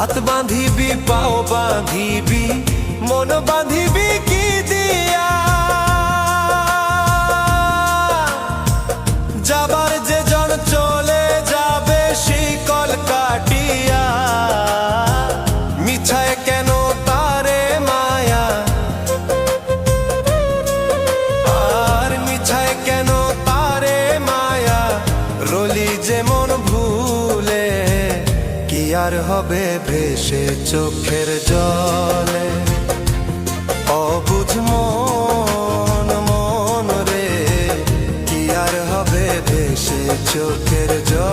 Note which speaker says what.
Speaker 1: হাত বাঁধিবি পাও বাঁধিবি মন বাঁধিবি কি দিয়া যাবার যে জন চলে যাবে শিকল কাটিয়া মিছায় কেন তারে মায়া আর মিছায় কেন তারে মায়া রলি যে মন ভুলে কি আর হবে ভেসে চোখের জলে অবুঝ মন মন রে কি আর হবে ভেসে চোখের জলে